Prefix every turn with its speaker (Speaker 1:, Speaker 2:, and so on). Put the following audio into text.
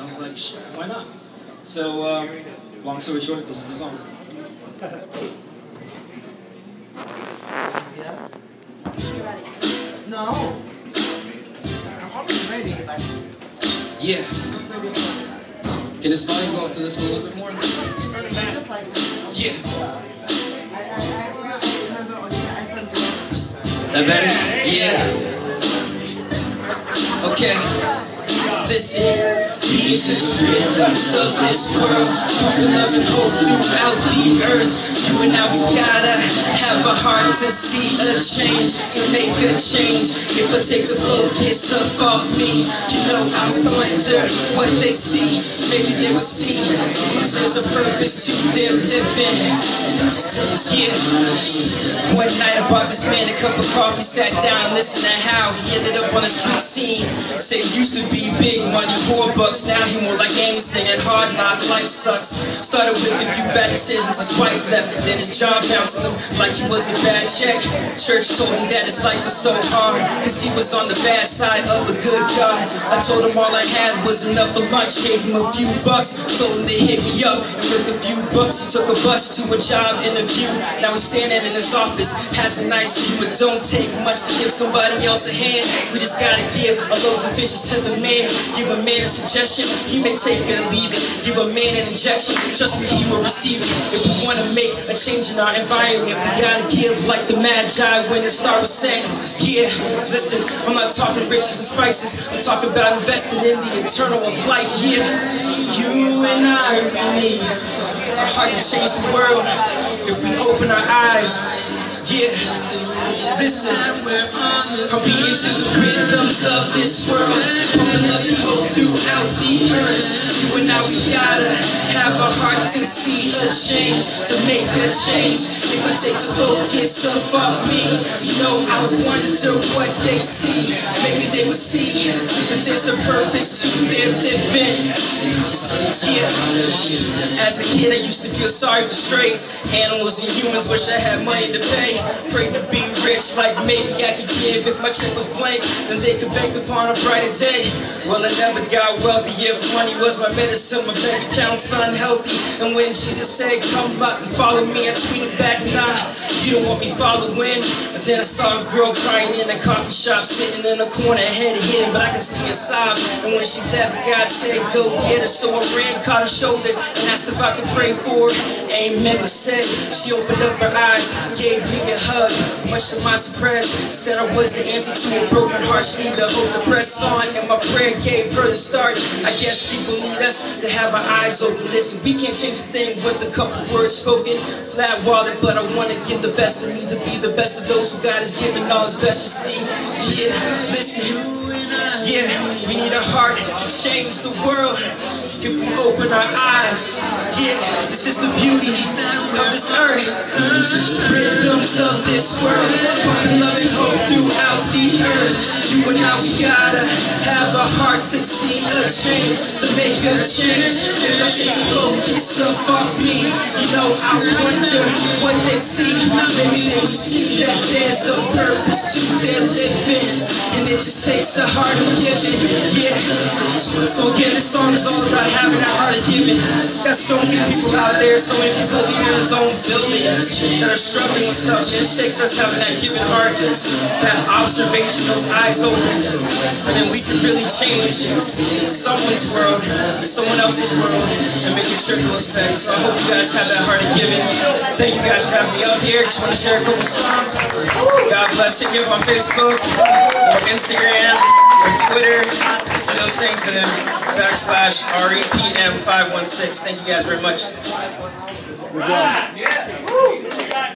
Speaker 1: was like, shit, why not? So, long story short, this is the song.
Speaker 2: No. I'm ready.
Speaker 1: Yeah. Can this volume go up to this one a little bit more? Yeah. That better? Yeah. Okay. Listen. These are the rhythms of this world. Pumping love and hope throughout the earth. You and I, we gotta have a heart to see a change, to make a change. If I take the focus up off me, you know I wonder what they see. Maybe they will see there's a purpose to their living. Yeah. One night I bought this man a cup of coffee, sat down, listened to how he ended up on the street scene. Said he used to be big money, $4 bucks, now he more like Annie singing hard knock, life sucks. Started with a few bad decisions, his wife left, then his job bounced him like he was a bad check. Church told him that his life was so hard, cause he was on the bad side of a good God. I told him all I had was enough for lunch, gave him a few bucks, told him to hit me up, and with a few bucks he took a bus to a job interview. Now he's standing in his office, has a nice view, but don't take much to give somebody else a hand. We just gotta give a loaves and fishes to the man. Give a man a suggestion, he may take it or leave it. Give a man an injection, trust me, he will receive it. If we wanna make a change in our environment, we gotta give like the Magi when the star was saying. Yeah, listen, I'm not talking riches and spices, I'm talking about investing in the eternal of life. Yeah, you and I, we need a heart to change the world if we open our eyes. Yeah, listen, I'm beating to the rhythms of this world, pumping love and hope throughout the earth. You and I, we gotta have a heart to see a change, to make a change. If I take the focus up off me, you know I wonder what they see. Maybe they will see that there's a purpose to their living. Yeah. As a kid, I used to feel sorry for strays, animals and humans. Wish I had money to pay. Prayed to be rich, like maybe I could give. If my check was blank, then they could bank upon a brighter day. Well, I never got wealthy. If money was my medicine, my bank account's unhealthy. And when Jesus said, come up and follow me, I tweeted back, nah, you don't want me following. But then I saw a girl crying in a coffee shop, sitting in a corner, head hidden, but I could see her sob. And when she left, God said, go get her. So I ran, caught her shoulder, and asked if I could pray for her. Amen was said. She opened up her eyes, gave me a hug, much to my surprise. Said I was the answer to a broken heart. She needed the hope to press on, and my prayer gave her the start. I guess people need us to have our eyes open. Listen, we can't change a thing with a couple words spoken. Flat wallet, but I want to give the best of me, to be the best of those who God has given all his best to see. Yeah, listen, yeah, we need a heart to change the world if we open our eyes. Yeah, this is the beauty of this earth, rhythms of this world, pumping love and hope throughout the earth. You and I, we gotta have a heart to see a change, to make a change. If I take the focus up off me, you know I wonder what they see. Maybe they will see that there's a purpose to their living, and it just takes a heart of giving. Yeah, so again, this song is all about having that heart of giving. Got so many people out there, so many people living in his own building that are struggling with stuff. It takes us having that giving heart, that observation, those eyes open, and then we can really change someone's world, someone else's world, and make a trickle effect. So I hope you guys have that heart of giving. Thank you guys for having me up here. Just want to share a couple songs. God bless. Hit me up on Facebook or Instagram or Twitter. Just do those things, and then /REPM516. Thank you guys very much.
Speaker 3: Good job.